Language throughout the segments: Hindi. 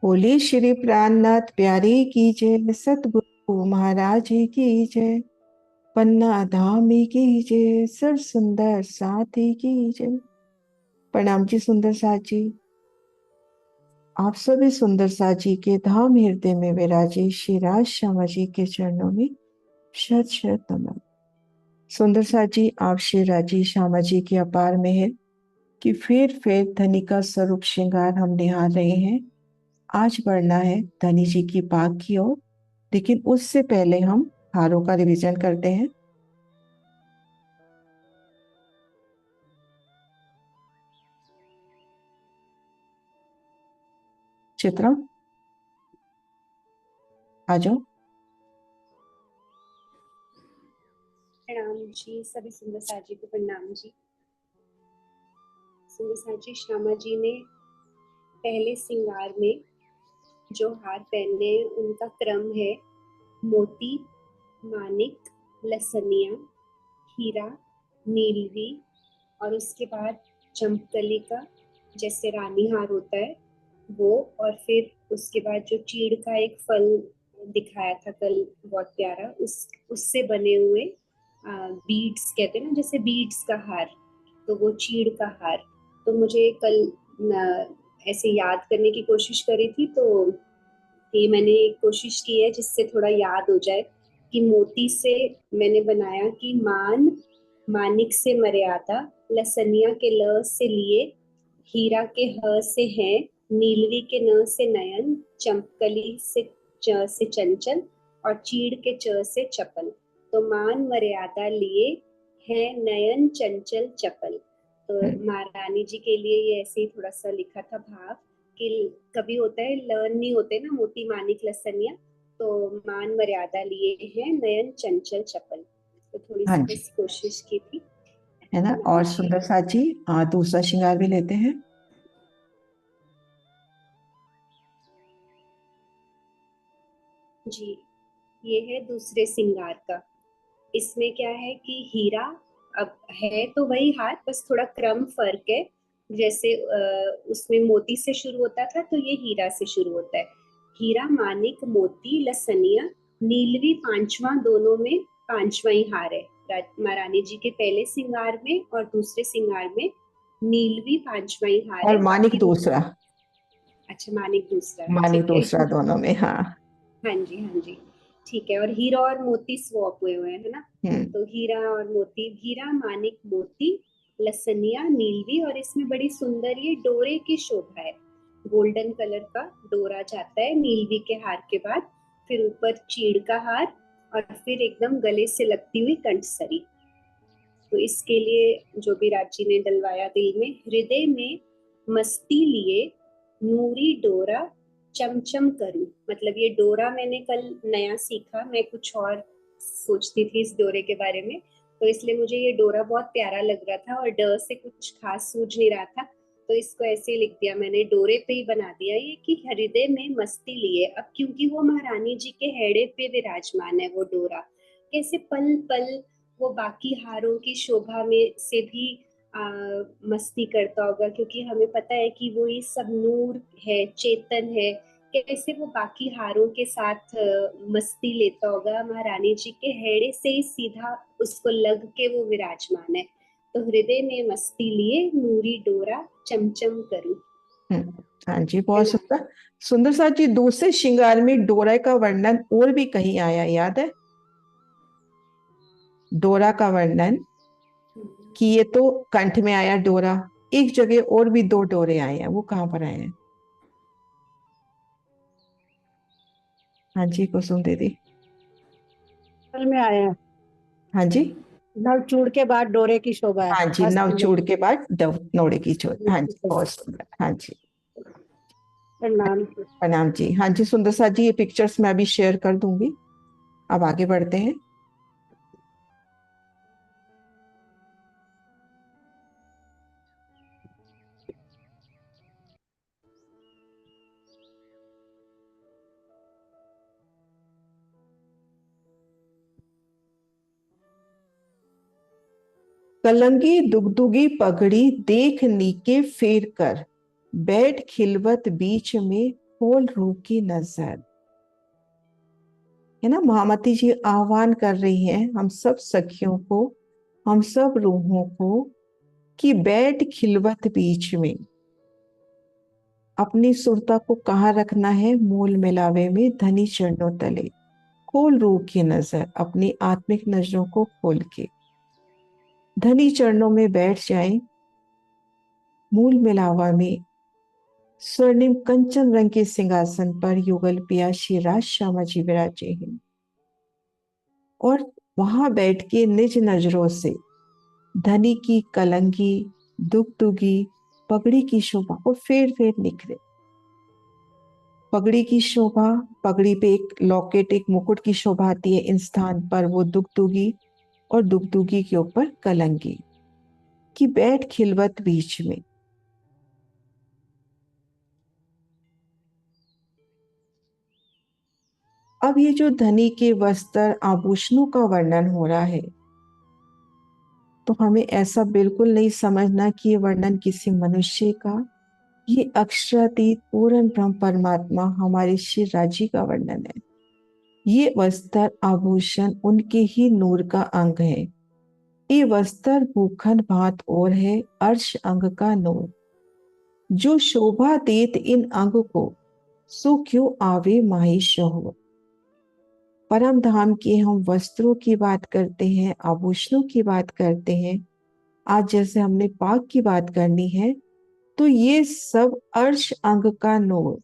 बोले श्री प्राणनाथ प्यारे की जय, सतगुरु महाराज जी की जय, पन्ना धामी की जय, सर सुंदर साथी की जय। प्रणाम जी सुंदर साथ जी। आप सभी सुंदर साथ जी के धाम हृदय में विराजे श्री राज श्यामा जी के चरणों में शत शत नमन। सुंदर साथ जी, आप श्री राजी श्यामा जी के अपार में है कि फिर धनी का स्वरूप श्रृंगार हम निहार रहे हैं। आज बढ़ना है धनी जी की पाक की ओर, लेकिन उससे पहले हम हारों का रिवीजन करते हैं। चित्रा आ जाओ। प्रणाम जी, सभी सुंदर साथ जी को प्रणाम जी। सुंदर साथ जी, श्यामा जी ने पहले श्रृंगार में जो हार पहने उनका क्रम है मोती, मानिक, लसनिया, हीरा, नीलवी और उसके बाद चंपकली का जैसे रानी हार होता है वो, और फिर उसके बाद जो चीड़ का एक फल दिखाया था कल बहुत प्यारा, उससे बने हुए बीड्स कहते हैं ना, जैसे बीड्स का हार, तो वो चीड़ का हार। तो मुझे कल ऐसे याद करने की कोशिश करी थी, तो ये मैंने कोशिश की है जिससे थोड़ा याद हो जाए कि मोती से मैंने बनाया कि मान, मानिक से मर्यादा, लसनिया के ल से लिए, हीरा के ह से है, नीलवी के न से नयन, चंपकली से च से चंचल और चीड़ के च से चपल। तो मान मर्यादा लिए है नयन चंचल चपल। तो महारानी जी के लिए ये ऐसे ही थोड़ा सा लिखा था भाव कि कभी होता है लर्न नहीं होते ना, मोती मानिक लसनिया, तो मान मर्यादा लिए हैं नयन चंचल चपल। तो थोड़ी हाँ सी जी, बस कोशिश की थी, है ना। और सुंदर साथ जी, दूसरा श्रृंगार भी लेते हैं। जी। ये है दूसरे श्रृंगार का। इसमें क्या है कि हीरा, अब है तो वही हार, बस थोड़ा क्रम फर्क है। जैसे उसमें मोती से शुरू होता था, तो ये हीरा से शुरू होता है। हीरा, मानिक, मोती, लसनिया, नीलवी पांचवा, दोनों में पांचवा ही हार है। महारानी जी के पहले श्रृंगार में और दूसरे श्रृंगार में नीलवी पांचवा ही हार और है, मानिक बाकी दूसरा। अच्छा मानिक दूसरा, मानिक ठीक है। दूसरा दोनों में, हाँ। हाँ जी, हाँ जी, ठीक है। और हीरा और मोती स्वॉप हुए हुए हैं, है ना। हम्म। तो हीरा और मोती, हीरा, मानिक, मोती, लसनिया, नीलवी, और इसमें बड़ी सुंदर ये डोरे की शोभा है। गोल्डन कलर का डोरा जाता है नीलवी के हार के बाद, फिर ऊपर चीड़ का हार, और फिर एकदम गले से लगती हुई कंठसरी। तो इसके लिए जो भी राजी ने डलवाया दिल में, हृदय में मस्ती लिए नूरी डोरा चमचम करूं। मतलब ये डोरा मैंने कल नया सीखा, मैं कुछ और सोचती थी इस डोरे के बारे में, तो इसलिए मुझे ये डोरा बहुत प्यारा लग रहा था और ड से कुछ खास सूझ नहीं रहा था, तो इसको ऐसे ही लिख दिया मैंने, डोरे पे ही बना दिया ये कि हृदय में मस्ती लिए। अब क्योंकि वो महारानी जी के हेड़े पे विराजमान है वो डोरा, कैसे पल पल वो बाकी हारों की शोभा में से भी मस्ती करता होगा, क्योंकि हमें पता है कि वो ये सब नूर है, चेतन है। कैसे वो बाकी हारों के साथ मस्ती लेता होगा, महारानी जी के हेड़े से ही सीधा उसको लग के वो विराजमान है। तो हृदय में मस्ती लिए नूरी डोरा चमचम करूं। हाँ जी, बहुत प्रणाम। सुंदर। सुंदर साथ जी, दूसरे श्रृंगार में डोरा का वर्णन और भी कहीं आया, याद है? डोरा का वर्णन कि ये तो कंठ में आया डोरा, एक जगह और भी दो डोरे आए हैं, वो कहाँ पर आए हैं? हाँ जी कुसुम दीदी। में आए हैं। हाँ जी। नवचूड़ के बाद डोरे की शोभा है। हाँ जी, नवचूड़ के बाद नोड़े की चोट। हाँ जी, बहुत सुंदर। हाँ जी, प्रणाम। प्रणाम जी। हाँ जी सुंदर साथ जी, ये पिक्चर्स मैं अभी शेयर कर दूंगी। अब आगे बढ़ते हैं। कलंगी दुगदुगी पगड़ी देख नीके फेर कर, बैठ खिलवत बीच में खोल रूह की नजर। है ना, महामती जी आह्वान कर रही हैं हम सब सखियों को, हम सब रूहों को, कि बैठ खिलवत बीच में। अपनी सुरता को कहाँ रखना है? मूल मिलावे में धनी चरणों तले। खोल रूह की नजर, अपनी आत्मिक नजरों को खोल के धनी चरणों में बैठ जाएं। मूल मिलावा में स्वर्णिम कंचन रंग के सिंहासन पर युगल पिया श्री राज श्यामा जी विराजे हैं, और वहां बैठ के निज नजरों से धनी की कलंगी, दुगदुगी, पगड़ी की शोभा को फेर फेर निखरे। पगड़ी की शोभा, पगड़ी पे एक लॉकेट, एक मुकुट की शोभा आती है, इन स्थान पर वो दुगदुगी, और दुगदुगी के ऊपर कलंगी की बैठ खिलवत बीच में। अब ये जो धनी के वस्त्र आभूषणों का वर्णन हो रहा है, तो हमें ऐसा बिल्कुल नहीं समझना कि ये वर्णन किसी मनुष्य का, ये अक्षरातीत पूर्ण ब्रह्म परमात्मा हमारे श्री राजी का वर्णन है। ये वस्त्र आभूषण उनके ही नूर का अंग है। ये वस्त्र भूखंड भात और है अर्श अंग का नूर, जो शोभा देत इन अंग को, सो क्यों आवे माही शोर। परम धाम के हम वस्त्रों की बात करते हैं, आभूषणों की बात करते हैं। आज जैसे हमने पाक की बात करनी है, तो ये सब अर्श अंग का नूर,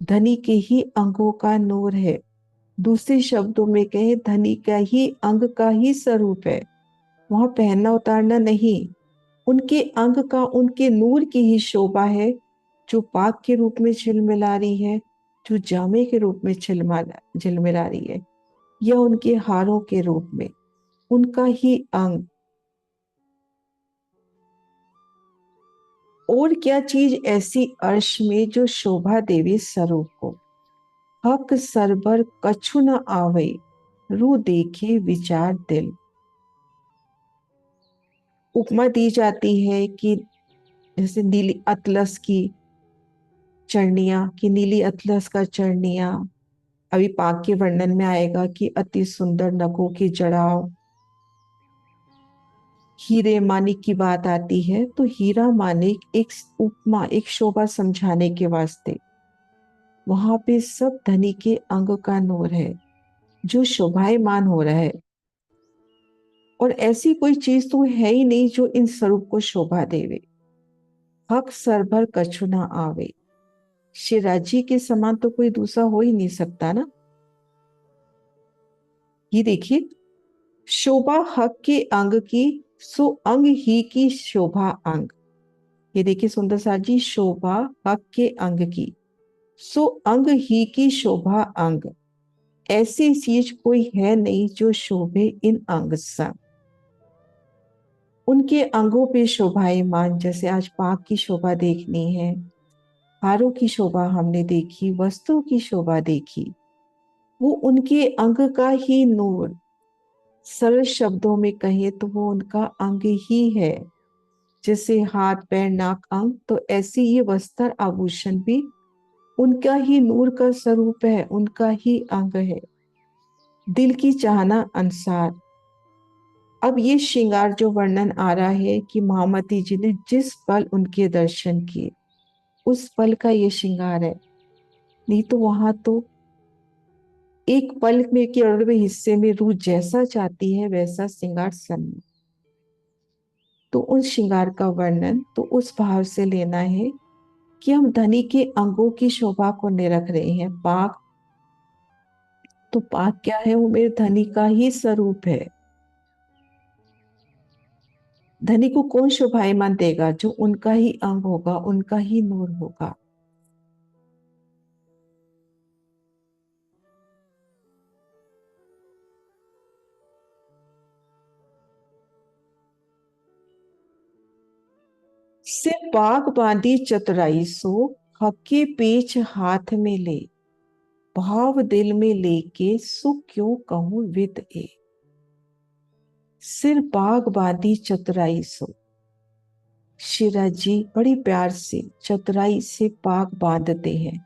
धनी के ही अंगों का नूर है। दूसरे शब्दों में कहे, धनी का ही अंग का ही स्वरूप है। वहां पहनना उतारना नहीं, उनके अंग का, उनके नूर की ही शोभा है, जो पाक के रूप में झिलमिला रही है, जो जामे के रूप में झिलमिला रही है, या उनके हारों के रूप में, उनका ही अंग। और क्या चीज ऐसी अर्श में जो शोभा देवी स्वरूप को। हक सरबर कछु न आवे, रू देखे विचार दिल। उपमा दी जाती है कि जैसे नीली अतलस की चरणिया, कि नीली अतलस का चरणिया, अभी पाक के वर्णन में आएगा कि अति सुंदर नखों की जड़ाव, हीरे मानिक की बात आती है, तो हीरा मानिक एक उपमा, एक शोभा समझाने के वास्ते। वहां पे सब धनी के अंग का नूर है, जो शोभायमान हो रहा है। और ऐसी कोई चीज तो है ही नहीं जो इन स्वरूप को शोभा देवे। हक सरभर कछु ना आवे, शिराजी के समान तो कोई दूसरा हो ही नहीं सकता ना। ये देखिए, शोभा हक के अंग की, सो अंग ही की शोभा अंग। ये देखिए सुंदर सार जी, शोभा हक के अंग की, सो अंग ही की शोभा अंग। ऐसी चीज कोई है नहीं जो शोभे इन अंग सा। उनके अंगों पे शोभायमान, जैसे आज पाक की शोभा देखनी है, हारों की शोभा हमने देखी, वस्त्रों की शोभा देखी, वो उनके अंग का ही नूर। सरल शब्दों में कहे तो वो उनका अंग ही है। जैसे हाथ पैर नाक अंग, तो ऐसे ये वस्त्र आभूषण भी उनका ही नूर का स्वरूप है, उनका ही अंग है। दिल की चाहना अनुसार अब ये श्रृंगार जो वर्णन आ रहा है कि महामती जी ने जिस पल उनके दर्शन किए, उस पल का ये श्रृंगार है। नहीं तो वहां तो एक पल में के 18वें हिस्से में रूह जैसा चाहती है वैसा श्रृंगार सन्ना। तो उस श्रृंगार का वर्णन तो उस भाव से लेना है कि हम धनी के अंगों की शोभा को निरख रहे हैं। पाक, तो पाक क्या है? वो मेरे धनी का ही स्वरूप है। धनी को कौन शोभायमान देगा? जो उनका ही अंग होगा, उनका ही नूर होगा। से पाग बांधी चतुराई सो, हक्के पेच हाथ में ले, भाव दिल में लेके सुख क्यों कहूं विद ए। सिर बाग बांधी चतुराई सो, शिरा जी बड़ी प्यार से चतुराई से पाग बांधते हैं।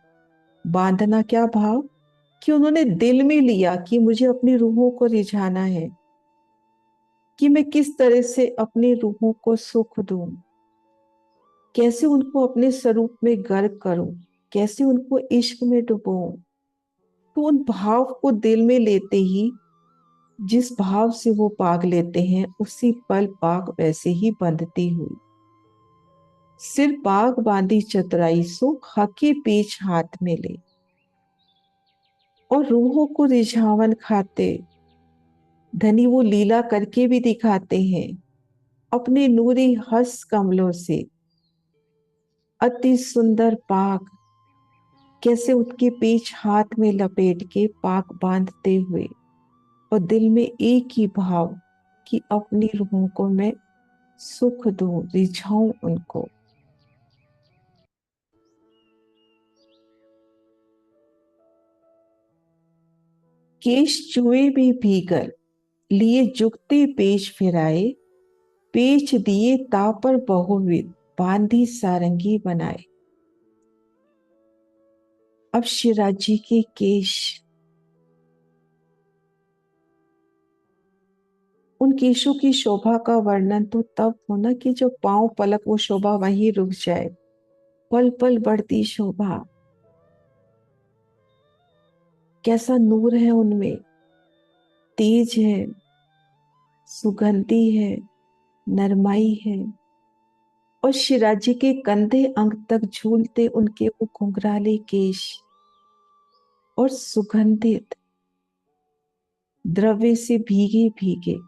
बांधना क्या भाव कि उन्होंने दिल में लिया कि मुझे अपनी रूहों को रिझाना है, कि मैं किस तरह से अपनी रूहों को सुख दूं, कैसे उनको अपने स्वरूप में गर्क करूं, कैसे उनको इश्क में डुबोऊं। तो उन भाव को दिल में लेते ही जिस भाव से वो पाग लेते हैं, उसी पल पाग वैसे ही बंधती हुई। सिर पाग बांधी चतुराई सो, हकी पीछ हाथ में ले। और रूहों को रिझावन खाते धनी वो लीला करके भी दिखाते हैं, अपने नूरी हंस कमलों से अति सुंदर पाग कैसे उनके पीछ हाथ में लपेट के पाग बांधते हुए, और दिल में एक ही भाव कि अपनी रूहों को मैं सुख दूं, रिझाऊं उनको। केश चुए भी भीगर, लिए जुगते पेश फिराए, पेच दिए तापर बहुविध, बांधी सारंगी बनाए। अब शिवराज जी के केश, उन केशों की शोभा का वर्णन तो तब होना कि जब पांव पलक वो शोभा वहीं रुक जाए। पल पल बढ़ती शोभा, कैसा नूर है उनमें, तेज है, सुगंधी है, नरमाई है। और शिराजी के कंधे अंग तक झूलते उनके वो घुंघराले केश, और सुगंधित द्रव्य से भीगे भीगे।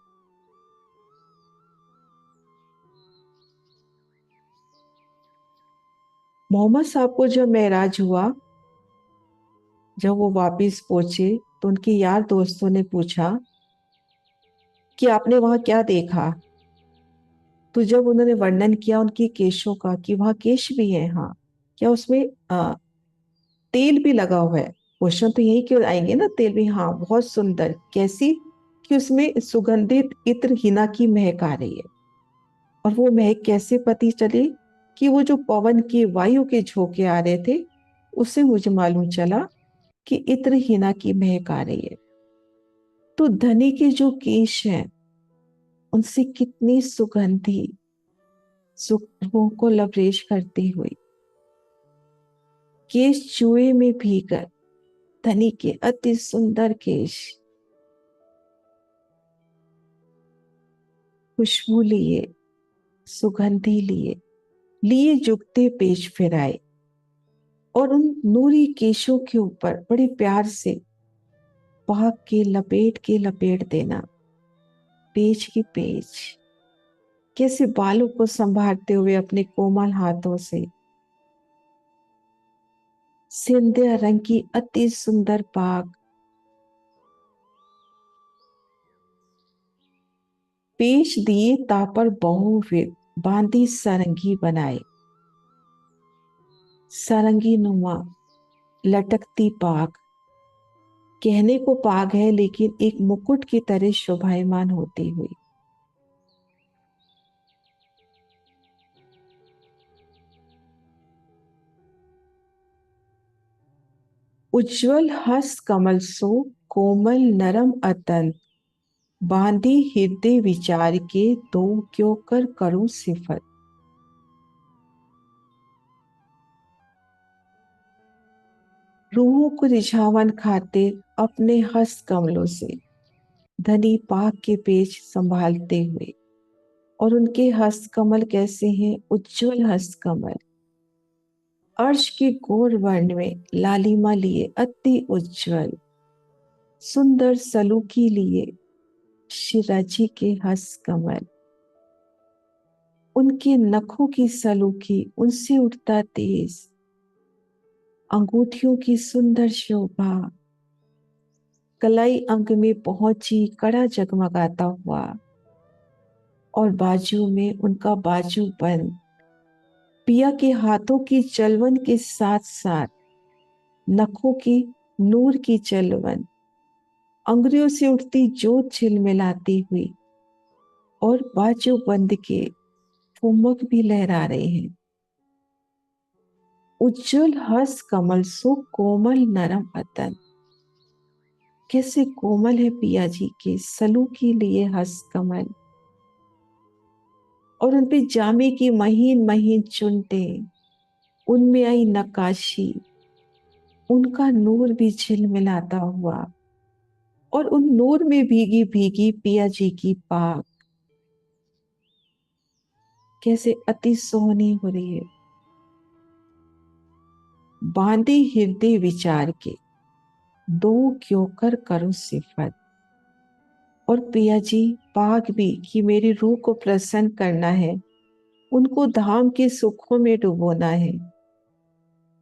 मोहम्मद साहब को जब मेराज हुआ, जब वो वापिस पहुंचे, तो उनके यार दोस्तों ने पूछा कि आपने वहां क्या देखा। तो जब उन्होंने वर्णन किया उनकी केशों का कि वहां केश भी है, हाँ, क्या उसमें तेल भी लगा हुआ है। क्वेश्चन तो यही क्यों आएंगे ना, तेल भी, हाँ, बहुत सुंदर, कैसी कि उसमें सुगंधित इत्र हिना की महक आ रही है। और वो महक कैसे पता चली कि वो जो पवन की वायु के झोंके आ रहे थे, उससे मुझे मालूम चला कि इत्र हिना की महक आ रही है। तो धनी के जो केश हैं, उनसे कितनी सुगंधी सुखों को लबरेश करती हुई। केश चूहे में भीगर धनी के अति सुंदर केश, खुशबू लिए, सुगंधी लिए, लिए जुगते पेश फिराए। और उन नूरी केशों के ऊपर बड़े प्यार से पाक के लपेट देना, पेच की पेच, कैसे बालों को संभालते हुए अपने कोमल हाथों से सिंधिया रंग की अति सुंदर पाग, पेश दिए तापर बहुविध, बांधी सारंगी बनाए। सारंगी नुमा लटकती पाग, कहने को पाग है लेकिन एक मुकुट की तरह शोभायमान होती हुई। उज्जवल हस्त कमल सो, कोमल नरम अतंत, बांधी हृदय विचार के, दो क्यों कर करूं सिफत। रूहों को रिझावन खातिर अपने हस्त कमलों से धनी पाक के पेच संभालते हुए। और उनके हस्त कमल कैसे हैं, उज्जवल हस्त कमल, अर्श के गौर वर्ण में लालिमा लिए अति उज्जवल, सुंदर सलूकी लिए शिराजी के हस्त कमल। उनके नखों की सलूकी, उनसे उठता तेज, अंगूठियों की सुंदर शोभा, कलाई अंग में पहुंची कड़ा जगमगाता हुआ। और बाजू में उनका बाजू बंद, पिया के हाथों की चलवन के साथ साथ नखों की नूर की चलवन, अंगुलियों से उठती जोत झिलमिलाती हुई। और बाजू बंद के फुमक भी लहरा रहे हैं। उज्जवल हस कमल सो कोमल नरम अतन। कैसे कोमल है पिया जी के सलू के लिए हस कमल, और उन पे जामे की महीन महीन चुनटे, उनमें आई नक्काशी, उनका नूर भी झिलमिलाता हुआ, और उन नूर में भीगी भीगी पिया जी की पाक कैसे अति सोहनी हो रही है। बांधे हृदय विचार के दो क्यों कर करूं सिफत। और पिया जी पाक भी कि मेरी रूह को प्रसन्न करना है, उनको धाम के सुखों में डुबोना है।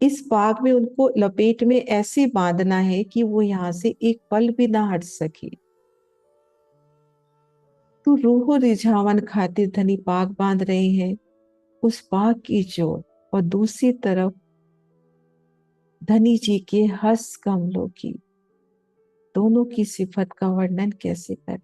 इस पाक में उनको लपेट में ऐसे बांधना है कि वो यहां से एक पल भी ना हट सके। तो रूह रिझावन खातिर धनी पाक बांध रहे हैं, उस पाक की जोर, और दूसरी तरफ धनी जी के हस कमलों की, दोनों की सिफत का वर्णन कैसे करें।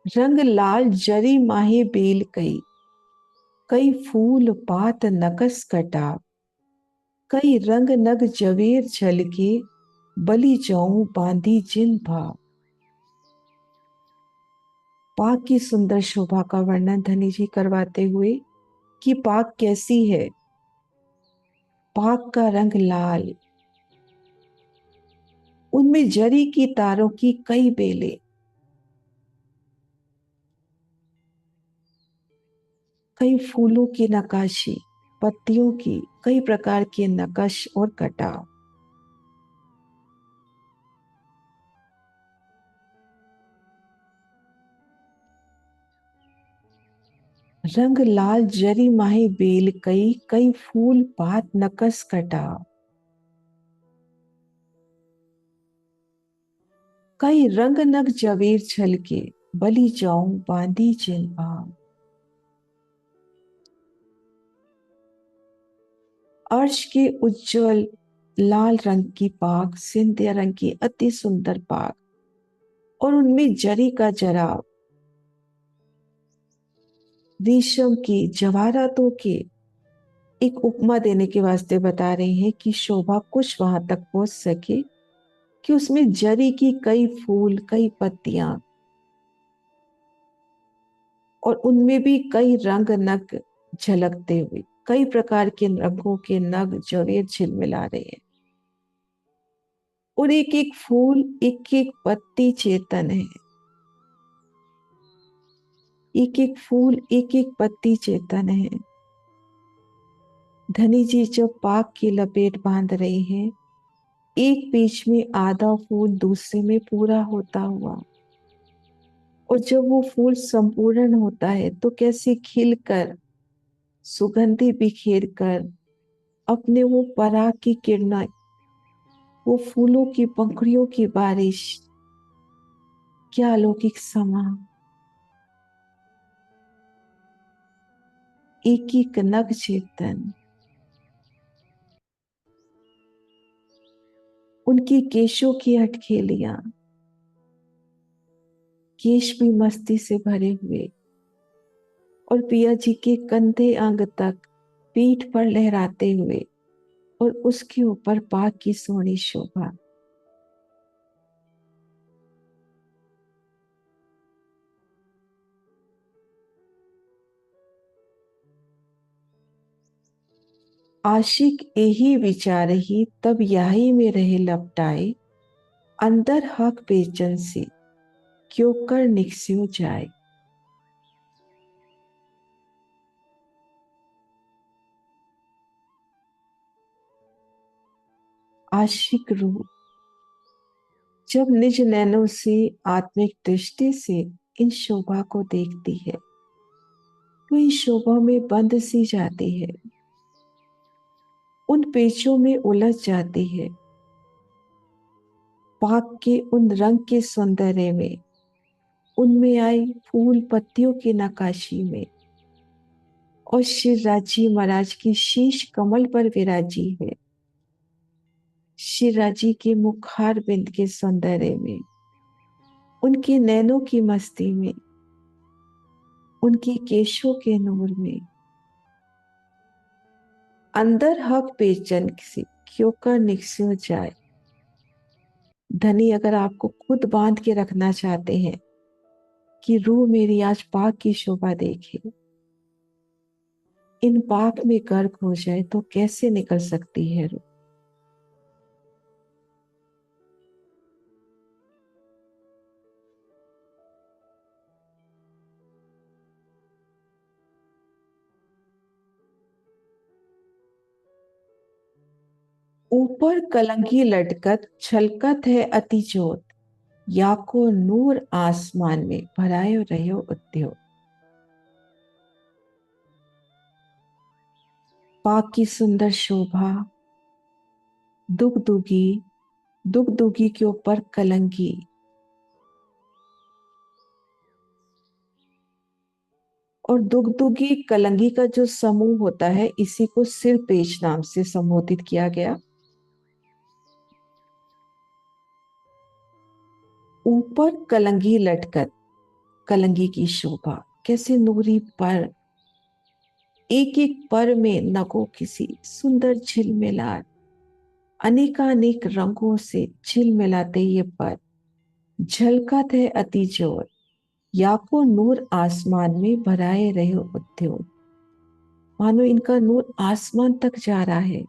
रंग लाल जरी माहे बेल कई, कई फूल पात नकस कटा, कई रंग नग जवेर झलके, बलि जाऊं बांधी जिन भाव। पाक की सुंदर शोभा का वर्णन धनी जी करवाते हुए कि पाक कैसी है। पाक का रंग लाल, उनमें जरी की तारों की कई बेलें, कई फूलों की नकाशी, पत्तियों की कई प्रकार के नकश और कटाव। रंग लाल जरी माहे बेल कई, कई फूल पात नकस कटाव, कई रंग नग जवेर छलके, बलि जाऊं बांधी जिन भाव। अर्श के उज्जवल लाल रंग की पाक, सिंधिया रंग की अति सुंदर पाक, और उनमें जरी का जराव, रेशम की जवाहरातों के एक उपमा देने के वास्ते बता रहे हैं कि शोभा कुछ वहां तक पहुंच सके कि उसमें जरी की कई फूल, कई पत्तियां, और उनमें भी कई रंग नग झलकते हुए, कई प्रकार के रंगों के नग जवेर झिलमिला रहे हैं, और एक एक फूल, एक एक पत्ती चेतन है। एक एक फूल, एक एक पत्ती चेतन है। धनी जी जब पाक की लपेट बांध रहे हैं, एक बीच में आधा फूल दूसरे में पूरा होता हुआ, और जब वो फूल संपूर्ण होता है तो कैसे खिलकर, सुगंधि बिखेर कर, अपने वो पराग की किरणें, वो फूलों की पंखुड़ियों की बारिश, क्या अलौकिक समा। एक एक नग चेतन, उनकी केशों की हटखेलियां, केश भी मस्ती से भरे हुए, और पिया जी के कंधे अंग तक पीठ पर लहराते हुए, और उसके ऊपर पाक की सोनी शोभा। आशिक यही विचार ही तब यही में रहे लपटाए, अंदर हक बेचन से क्यों कर निकस्यो जाए। आशिक रूह जब निज नैनों से, आत्मिक दृष्टि से इन शोभा को देखती है, तो इन शोभा में बंध सी जाती है, उन पेचों में उलझ जाती है, पाक के उन रंग के सौंदर्य में, उनमें आई फूल पत्तियों की नक्काशी में, और शिवराज जी महाराज की शीश कमल पर विराजी है। शिवराज जी के मुखार बिंद के सौंदर्य में, उनके नैनों की मस्ती में, उनके केशों के नूर में, अंदर हक बेचन किसी क्यों कर निकस्यो जाए। धनी अगर आपको खुद बांध के रखना चाहते हैं कि रूह मेरी आज पाक की शोभा देखे, इन पाक में गर्क हो जाए तो कैसे निकल सकती है रूह। ऊपर कलंगी लटकत छलकत है अति जोत, या को नूर आसमान में भरायो रहो उद्योग। पाक की सुंदर शोभा, दुगदुगी, दुगदुगी के ऊपर कलंगी, और दुगदुगी कलंगी का जो समूह होता है इसी को सिरपेश नाम से संबोधित किया गया। ऊपर कलंगी लटकत, कलंगी की शोभा कैसे नूरी पर, एक एक पर में नगो किसी सुंदर झिलमिलार, अनेकानेक रंगों से झिलमिलाते ये पर झलकत है अति जोर, या को नूर आसमान में भराए रहे उद्योग। मानो इनका नूर आसमान तक जा रहा है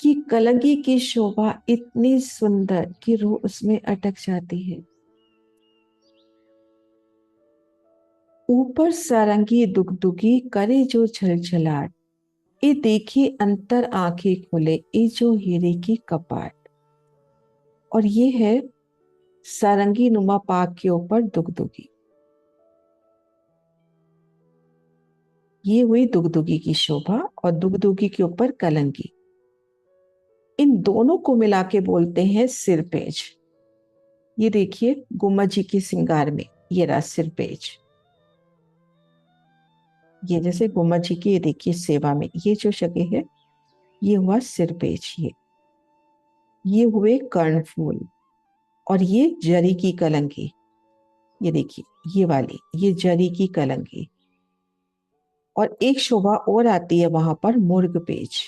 कि कलंगी की शोभा इतनी सुंदर कि रूह उसमें अटक जाती है। ऊपर सारंगी दुगदुगी करे जो झलझलाट, ये देखिए अंतर आंखें खोले ये जो हीरे की कपाट। और ये है सारंगी नुमा पाक के ऊपर दुगदुगी। ये हुई दुगदुगी की शोभा और दुगदुगी के ऊपर कलंगी। इन दोनों को मिला के बोलते हैं सिरपेज। ये देखिए गुम्मद जी के श्रृंगार में ये रहा सिरपेज। ये जैसे गुम्मद जी की ये देखिए सेवा में ये जो जगह है ये हुआ सिरपेज। ये हुए कर्णफूल और ये जरी की कलंगी। ये देखिए ये वाली ये जरी की कलंगी। और एक शोभा और आती है वहां पर मुर्ग पेच।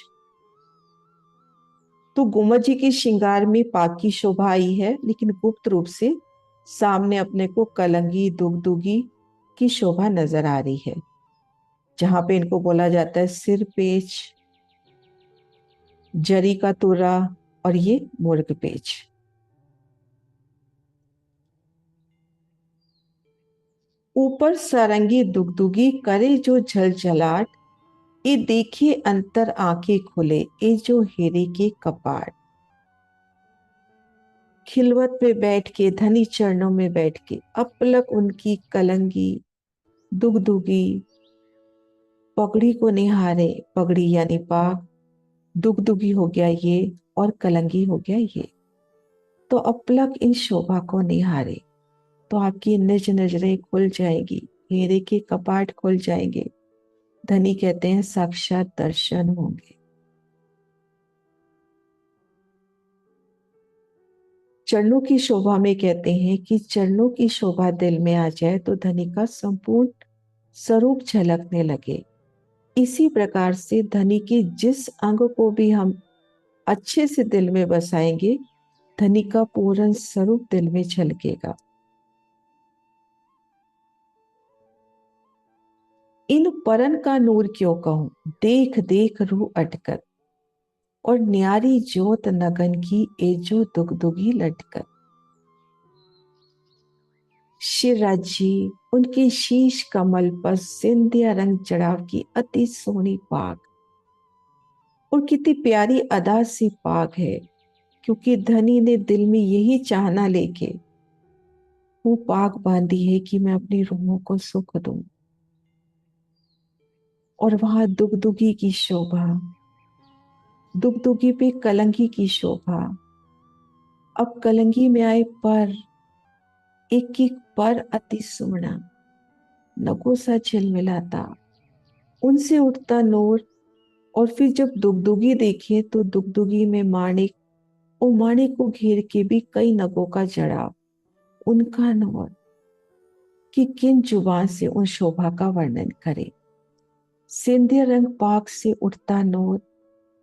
तो गुम्मद जी के श्रृंगार में पाक की शोभा आई है, लेकिन गुप्त रूप से सामने अपने को कलंगी दुगदुगी की शोभा नजर आ रही है, जहां पे इनको बोला जाता है सिर पेच, जरी का तुरा और ये मुर्ग पेच। ऊपर सारंगी दुगदुगी करे जो झलझलाट, ये देखिए अंतर आंखें खुले ये जो हीरे के कपाट। खिलवत पे बैठ के धनी चरणों में बैठ के अपलक उनकी कलंगी दुगदुगी, पगड़ी को निहारे, पगड़ी यानी पाक, दुगदुगी हो गया ये और कलंगी हो गया ये। तो अपलक इन शोभा को निहारे तो आपकी निज नजरें खुल जाएगी, हीरे के कपाट खुल जाएंगे। धनी कहते हैं साक्षात दर्शन होंगे। चरणों की शोभा में कहते हैं कि चरणों की शोभा दिल में आ जाए तो धनी का संपूर्ण स्वरूप झलकने लगे। इसी प्रकार से धनी के जिस अंग को भी हम अच्छे से दिल में बसाएंगे धनी का पूर्ण स्वरूप दिल में झलकेगा। इन परन का नूर क्यों कहूं, देख देख रूह अटकत, और न्यारी जोत नगन की एजो दुगदुगी लटकत। शिवराज जी उनके शीश कमल पर सिंधिया रंग चढ़ाव की अति सोहनी पाग, और कितनी प्यारी अदा सी पाग है, क्योंकि धनी ने दिल में यही चाहना लेके वो पाग बांधी है कि मैं अपनी रूहों को सुख दूं। और वहां दुगदुगी की शोभा, दुगदुगी पे कलंगी की शोभा। अब कलंगी में आए पर, एक एक पर अति सोना, नगों सा झिलमिलाता, उनसे उठता नूर। और फिर जब दुगदुगी देखिए तो दुगदुगी में माणिक, और माणिक को घेर के भी कई नगों का जड़ाव। उनका नूर कि किन जुबान से उन शोभा का वर्णन करे। सिंध्य रंग पाक से उठता नूर,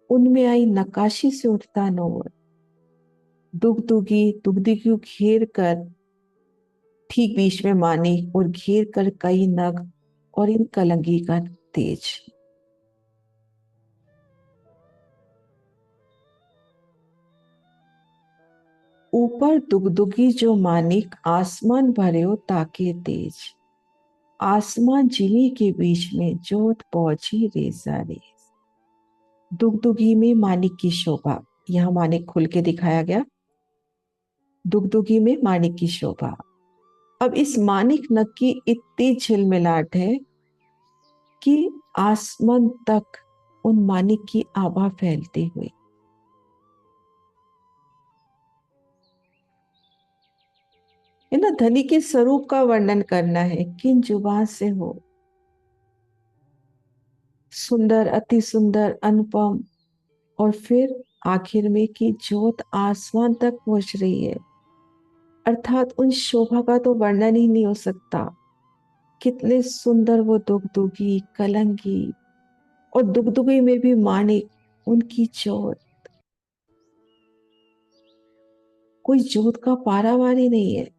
उनमें आई नकाशी से उठता नूर। दुगदुगी दुगदुगी घेर कर, ठीक बीच में मानिक और घेर कर कई नग, और इन कलंगी का तेज। ऊपर दुगदुगी जो मानिक, आसमान भर्यो ताके तेज। आसमान जिमी के बीच में जोत पहुंची रेजा रेज। दुगदुगी में मानिक की शोभा, यहां मानिक खुल के दिखाया गया। दुगदुगी में मानिक की शोभा। अब इस मानिक नग की इतनी झिलमिलाट है कि आसमान तक उन मानिक की आभा फैलती हुई। है ना, धनी के स्वरूप का वर्णन करना है, किन जुबान से हो। सुंदर, अति सुंदर, अनुपम, और फिर आखिर में कि ज्योत आसमान तक पहुंच रही है। अर्थात उन शोभा का तो वर्णन ही नहीं हो सकता। कितने सुंदर वो दुगदुगी, कलंगी, और दुगदुगी में भी माणिक, उनकी ज्योत। कोई ज्योत का पारावार ही नहीं है।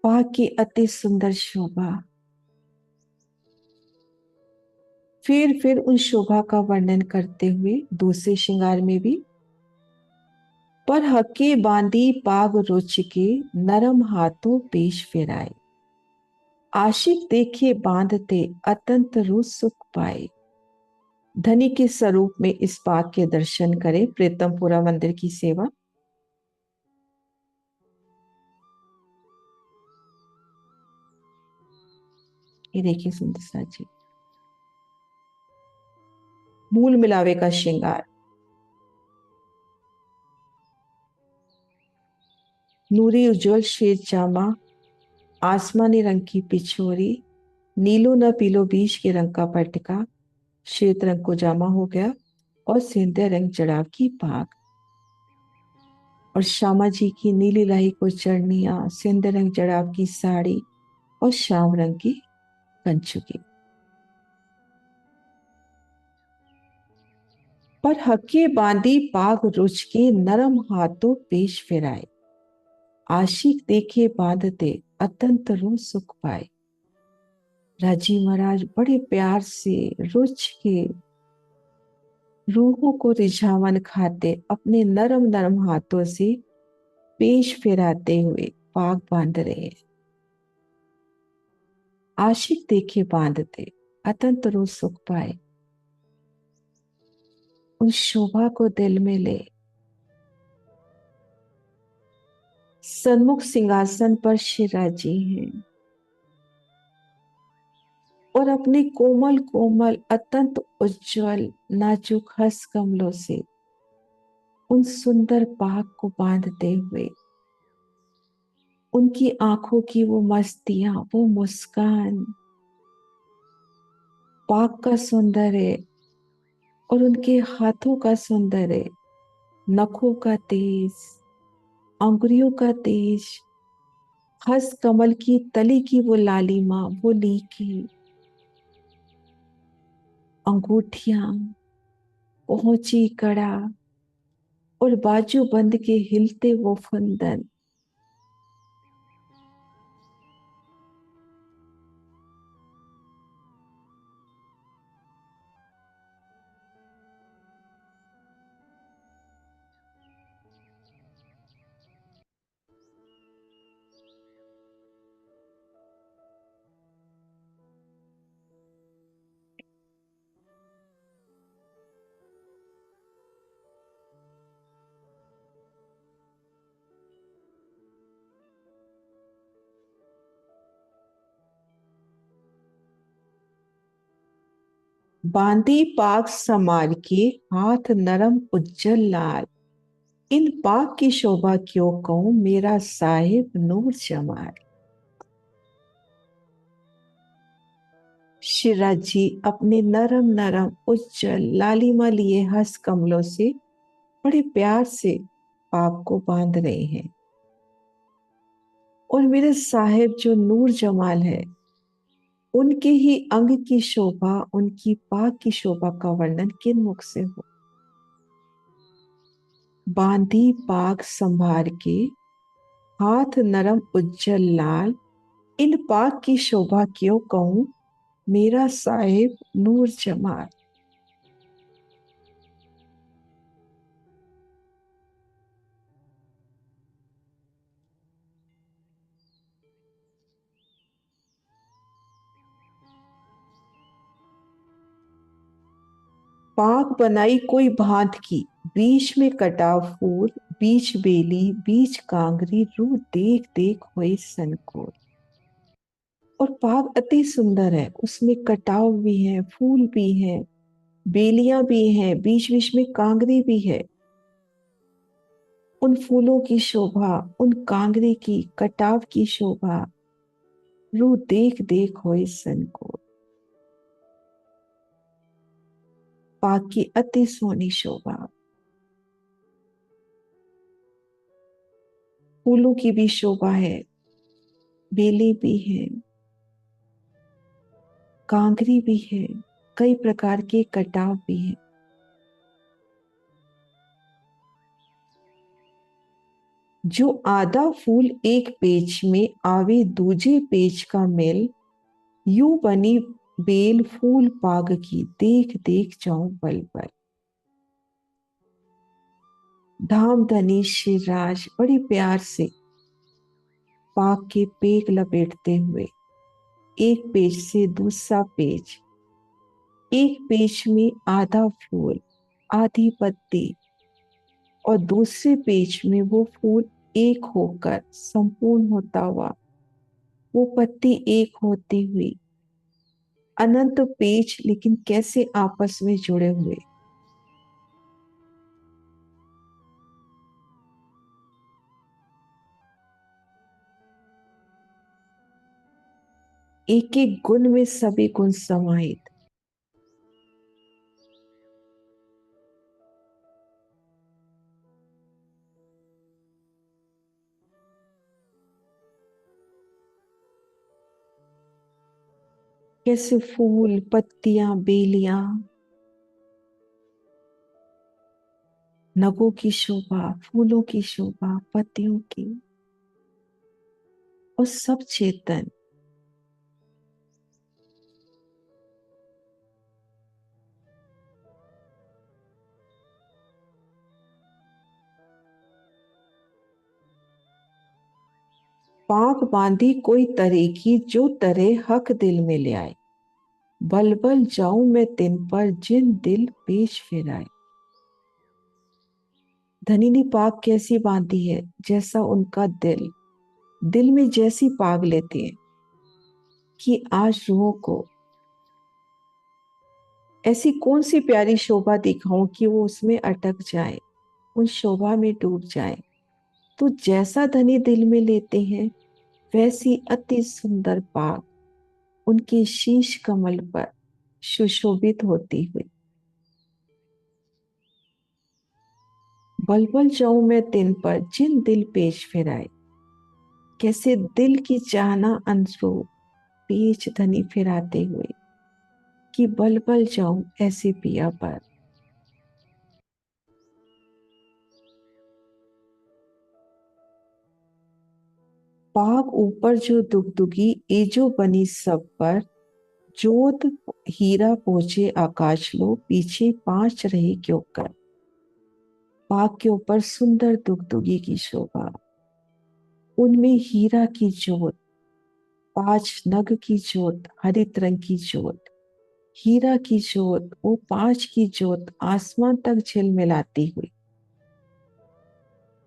वहां की अति सुंदर शोभा। फिर उन शोभा का वर्णन करते हुए दूसरे श्रृंगार में भी, पर हके बांधी पाग रुच के, नरम हाथों पेश फिराए। आशिक देखे बांधते, अतंत रु सुख पाए। धनी के स्वरूप में इस पाक के दर्शन करें। प्रीतमपुरा मंदिर की सेवा। ये देखिए सुंदर सा जी, मूल मिलावे का श्रृंगार। नूरी उज्जवल श्वेत जामा, आसमानी रंग की पिछोरी, नीलो न पीलो बीज के रंग का पटका, श्वेत रंग को जामा हो गया, और सिंध्य रंग जड़ाव की पाग। और श्यामा जी की नीली लाही को चढ़निया, सिंध्य रंग जड़ाव की साड़ी, और श्याम रंग की कंचुकी। पर हके बांधी पाग रुच के, नरम हाथों पेश फिराए। आशिक देखे बांधते, अतंत रो सुख पाए। राजी महाराज बड़े प्यार से रुच के, रूहों को रिझावन खाते, अपने नरम नरम हाथों से पेश फिराते हुए पाग बांध रहे हैं। आशिक देखे बांधते, अतंत रो सुख पाए। उन शोभा को दिल में ले। सन्मुख सिंहासन पर शिराजी हैं, और अपने कोमल कोमल, अत्यंत उज्जवल, नाजुक हस्त कमलों से उन सुंदर पाक को बांधते हुए, उनकी आंखों की वो मस्तियां, वो मुस्कान, पाक का सौंदर्य, और उनके हाथों का सौंदर्य, नखों का तेज, अंगुरियों का तेज, हस्त कमल की तली की वो लालिमा, वो लीकी, अंगूठियां, पहुंची कड़ा, और बाजू बंद के हिलते वो फंदन। बांधी पाग समार के, हाथ नरम उज्जल लाल, इन पाग की शोभा क्यों कहूं, मेरा साहिब नूर जमाल। शिवराज जी अपने नरम नरम उज्जवल लालिमा लिए हस्त कमलों से बड़े प्यार से पाग को बांध रहे हैं। और मेरे साहिब जो नूर जमाल है, उनके ही अंग की शोभा, उनकी पाग की शोभा का वर्णन किन मुख से हो। बांधी पाग संभार के, हाथ नरम उज्जल लाल, इन पाग की शोभा क्यों कहूं, मेरा साहिब नूर जमाल। पाग बनाई कोई भांत की, बीच में कटा फूल, बीच बेली बीच कांगरी, रू देख देख हुए सनकोर। और पाग अति सुंदर है, उसमें कटाव भी है, फूल भी है, बेलियां भी हैं, बीच बीच में कांगरी भी है। उन फूलों की शोभा, उन कांगरी की कटाव की शोभा, रू देख देख होए सनकोर। पाग की अति सोनी शोभा, फूलों की भी शोभा है, बेले भी है, कांगरी भी है, कई प्रकार के कटाव भी है। जो आधा फूल एक पेज में आवे, दूजे पेज का मेल, यूं बनी बेल फूल पाग की, देख देख जाऊं बल बल। धाम धनी शिवराज बड़ी प्यार से पाग के पेग लपेटते हुए एक पेज से दूसरा पेज, एक पेज में आधा फूल, आधी पत्ती, और दूसरे पेज में वो फूल एक होकर संपूर्ण होता हुआ, वो पत्ती एक होती हुई, अनंत पेज लेकिन कैसे आपस में जुड़े हुए। एक एक गुण में सभी गुण समाहित। कैसे फूल, पत्तियां, बेलियां, नगों की शोभा, फूलों की शोभा, पत्तियों की, और सब चेतन। पाक बांधी कोई तरे की, जो तरे हक दिल में ले आए, बल बल जाऊं मैं तिन पर, जिन दिल पेश फिराए। धनी ने पाग कैसी बांधी है, जैसा उनका दिल, दिल में जैसी पाग लेते हैं कि आज रूहों को ऐसी कौन सी प्यारी शोभा दिखाऊं कि वो उसमें अटक जाए, उन शोभा में डूब जाए। तो जैसा धनी दिल में लेते हैं, वैसी अति सुंदर पाग उनके शीश कमल पर सुशोभित होती हुई। बल बल जाऊं मैं तिन पर, जिन दिल पेश फिराए। कैसे दिल की चाहना अनुरूप पेच धनी फिराते हुए कि बल बल जाऊं ऐसे पिया पर। पाग ऊपर जो दुगदुगी, ए जो बनी सब पर, जोत हीरा पहुंचे आकाश लो, पीछे पांच रहे क्यों कर। पाग के ऊपर सुंदर दुगदुगी की शोभा, उनमें हीरा की जोत, पांच नग की जोत, हरित रंग की जोत, हीरा की जोत, वो पांच की जोत आसमान तक झिलमिलाती हुई।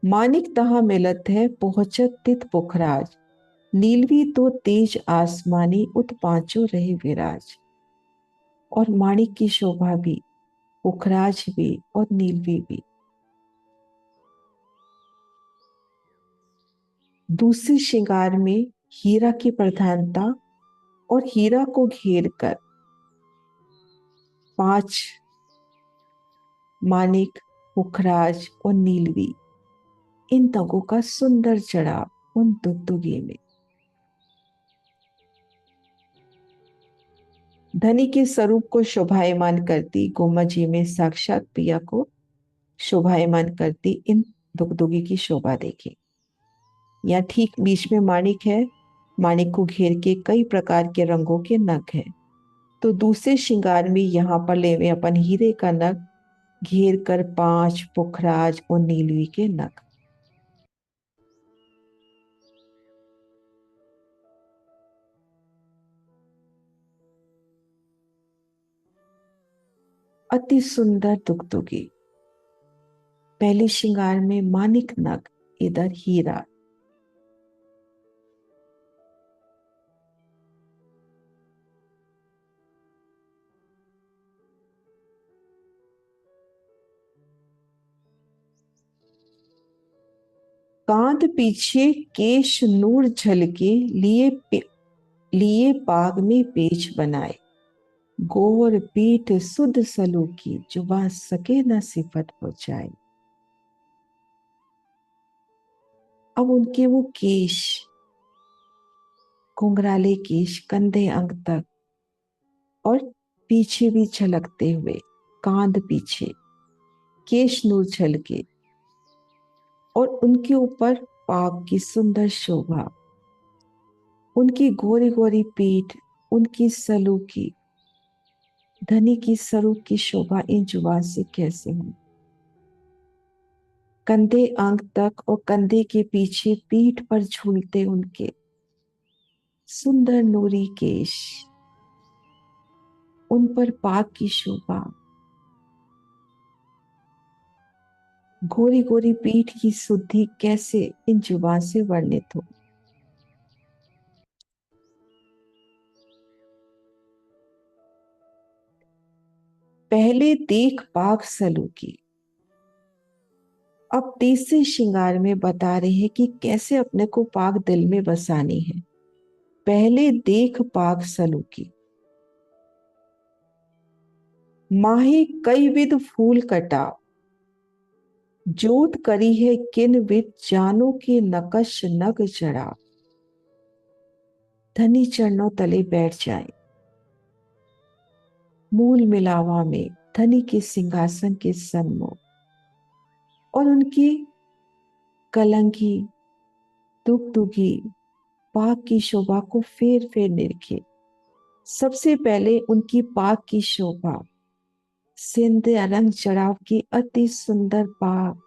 मानिक तहा मिलत है, पहुंचत तित पुखराज, नीलवी तो तेज आसमानी, उत पांचों रहे विराज। और माणिक की शोभा भी, पुखराज भी और नीलवी भी। दूसरे श्रृंगार में हीरा की प्रधानता और हीरा को घेर कर 5 माणिक, पुखराज और नीलवी, इन तगों का सुंदर जड़ाव उन दुगदुगी में। धनी के स्वरूप को शोभायमान करती गोमा जी में साक्षात पिया को शोभायमान करती इन दुगदुगी की शोभा देखी। यहाँ ठीक बीच में माणिक है, माणिक को घेर के कई प्रकार के रंगों के नग हैं। तो दूसरे श्रृंगार में यहाँ पर लेवे अपन हीरे का नग घेर कर 5 पुखराज और नीलवी के नग। अति सुंदर दुगदुगी। पहले श्रृंगार में माणिक नग, इधर हीरा। कांध पीछे केश नूर झलके, लिए पाग में पेच बनाए। गोर पीठ सुध सलूकी, जुबां सके न सिफत पहुंचाए। अब उनके वो केश, घुंघराले केश कंधे अंग तक और पीछे भी झलकते हुए, कांध पीछे केश नूर झलके और उनके ऊपर पाग की सुंदर शोभा, उनकी गोरी गोरी पीठ, उनकी सलूकी, धनी की सरूप की शोभा इन जुबान से कैसे हो। कंधे अंग तक और कंधे के पीछे पीठ पर झूलते उनके सुंदर नूरी केश, उन पर पाग की शोभा, गोरी गोरी पीठ की शुद्धि कैसे इन जुबान से वर्णित हो। पहले देख पाग सलूकी। अब तीसरे श्रृंगार में बता रहे हैं कि कैसे अपने को पाग दिल में बसानी है। पहले देख पाग सलूकी। माही कई विध फूल कटा, जोत करी है किन विध जानो के नकश नग जड़ा। धनी चरणों तले बैठ जाए, मूल मिलावा में धनी के सिंहासन के सन्मुख, और उनकी कलंकी दुगदुगी पाग की शोभा को फेर फेर निरखे। सबसे पहले उनकी पाग की शोभा, सिंध्य रंग चढ़ाव की अति सुंदर पाग,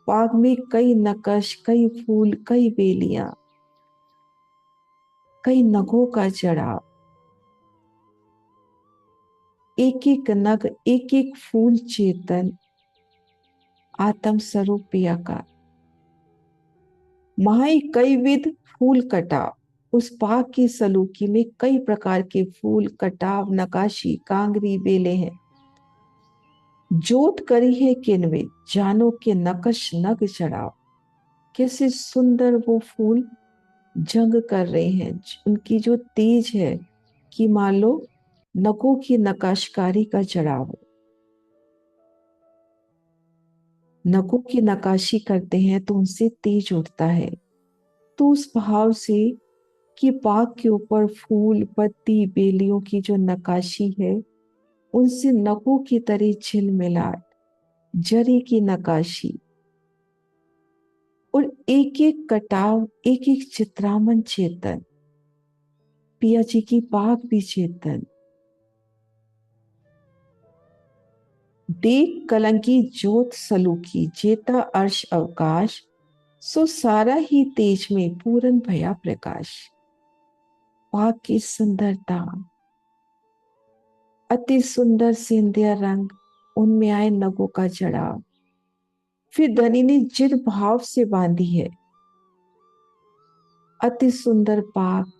पाग में कई नकश, कई फूल, कई बेलियां, कई नगों का जड़ाव, एक एक नग, एक एक फूल चेतन आत्म स्वरूप पिया का। माही कई विध फूल कटाव, उस पाग की सलूकी में कई प्रकार के फूल, कटाव, नकाशी, कांगरी, बेले हैं। जोत करी है किनवे, जानो के नकश नग चढ़ाव। कैसे सुंदर वो फूल जंग कर रहे हैं, उनकी जो तेज है कि मान लो नगों की नकाशकारी का चढ़ाव हो। नगों की नकाशी करते हैं तो उनसे तेज उठता है। तो उस भाव से कि पाग के ऊपर फूल, पत्ती, बेलियों की जो नकाशी है, उनसे नगों की तरह झिलमिलाट, जरी की नकाशी, और एक एक कटाव, एक एक चित्रामन चेतन, पिया जी की पाग भी चेतन। देख कलंकी जोत सलूकी, जेता अर्श अवकाश, सो सारा ही तेज में पूरन भया प्रकाश। पाग की सुंदरता, अति सुंदर सिंधिया रंग, उनमें आए नगों का जड़ाव। फिर धनी ने जिन भाव से बांधी है, अति सुंदर पाग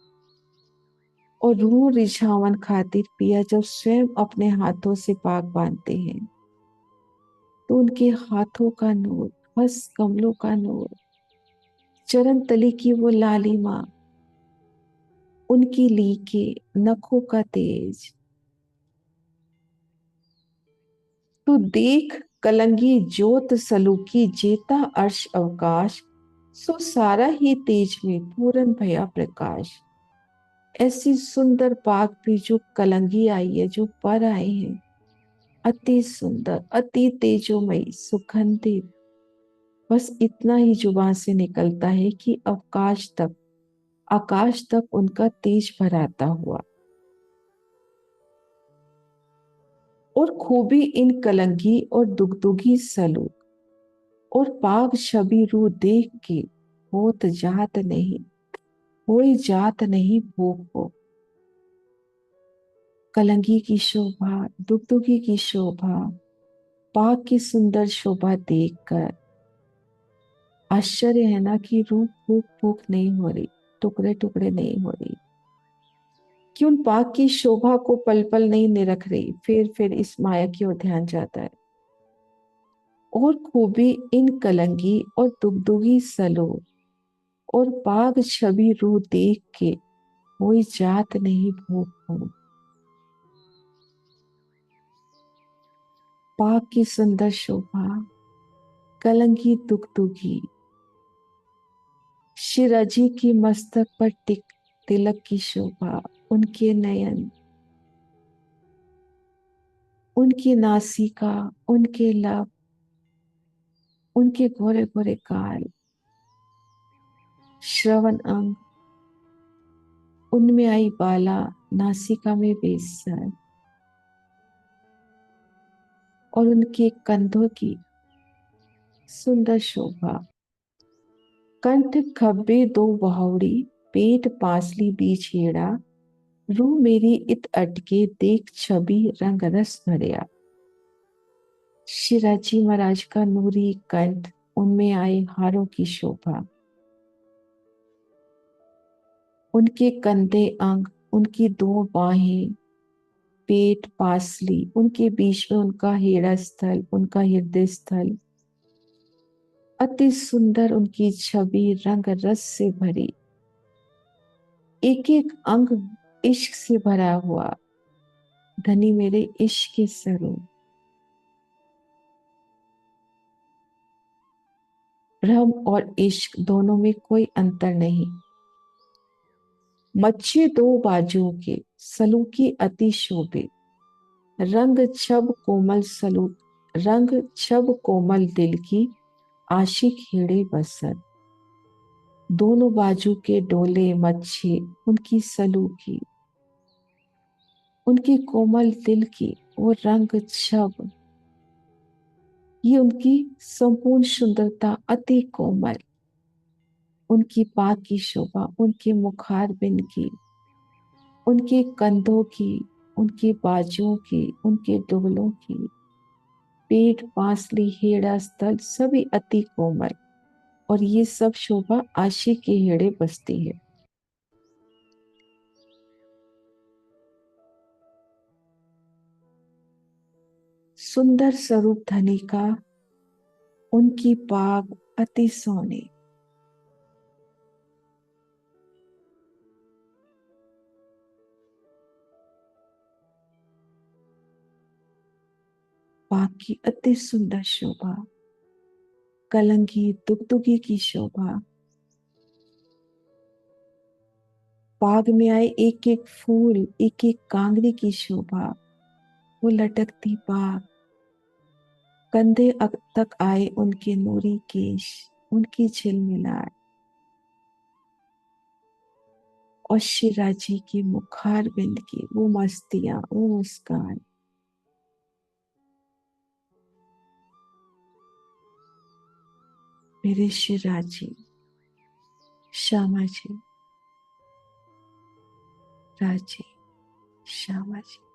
और रूह रिझावन खातिर पिया जब स्वयं अपने हाथों से पाक बांधते हैं तो उनके हाथों का नूर, हस्त कमलों का नूर, चरण तली की वो लालिमा, उनकी लीके, नखों का तेज, तो देख कलंगी ज्योत सलूकी जेता अर्श अवकाश, सो सारा ही तेज में पूरन भया प्रकाश। ऐसी सुंदर पाक भी जो कलंगी आई है, जो पर आए हैं, अति सुंदर, अति तेजोमयी, सुगंधित, बस इतना ही जुबान से निकलता है कि आकाश तक उनका तेज भराता हुआ। और खूबी इन कलंगी और दुगदुगी सलूक और पाक छवि रू देख के होत जात नहीं, कोई जात नहीं भूख हो। कलंगी की शोभा, दुगदुगी की शोभा, पाक की सुंदर शोभा देखकर आश्चर्य है ना कि रूह फूक फूक नहीं हो रही, टुकड़े टुकड़े नहीं हो रही, कि उन पाक की शोभा को पल पल नहीं निरख रही। फिर इस माया की ओर ध्यान जाता है। और खूबी इन कलंगी और दुगदुगी सलो और पाग छवि रूह देख के कोई जात नहीं भूख हो। पाक की सुंदर शोभा, कलंगी दुगदुगी, शिराजी की मस्तक पर तिलक की शोभा, उनके नयन, उनकी नासिका, उनके लब, उनके गोरे गोरे गाल, श्रवण अंग, उनमें आई बाला, नासिका में बेसन, और उनके कंधों की सुंदर शोभा, कंठ खब्बे दो बहुड़ी, पेट पासली बीच हेड़ा, रूह मेरी इत अटके देख छवि रंग रस भरिया। शिवाजी महाराज का नूरी कंठ, उनमें आए हारों की शोभा, उनके कंधे अंग, उनकी दो बाहें, पेट पासली, उनके बीच में उनका हेड़ा स्थल, उनका हृदय स्थल, अति सुंदर उनकी छवि रंग रस से भरी, एक एक अंग इश्क से भरा हुआ, धनी मेरे इश्क के स्वरूप। भ्रम और इश्क दोनों में कोई अंतर नहीं। मच्छे दो बाजुओं के, सलूकी अति शोभित, रंग छब कोमल दिल की, आशिक हेड़े बसर। दोनों बाजू के डोले मच्छे, उनकी सलूकी, उनकी कोमल दिल की वो रंग छब, ये उनकी संपूर्ण सुंदरता, अति कोमल, उनकी पाक की शोभा, उनके मुखार बिंद की, उनके कंधों की, उनके बाजुओं की, उनके दुगलों की, पेट पासली हेड़ा स्थल सभी अति कोमल, और ये सब शोभा आशिक के हेड़े बसती है। सुंदर स्वरूप धनी का, उनकी पाग अति सोने, पाग की अति सुंदर शोभा, कलंगी दुगदुगी की शोभा, पाग में आए एक एक फूल, एक एक कांगरी की शोभा, वो लटकती पाग, कंधे तक आए उनके नूरी केश, उनकी झिलमिलाट, और शिराजी की मुखार बिंद की वो मस्तियां, वो मुस्कान। मेरे शिराजी, श्यामा जी, राजी, श्यामा जी।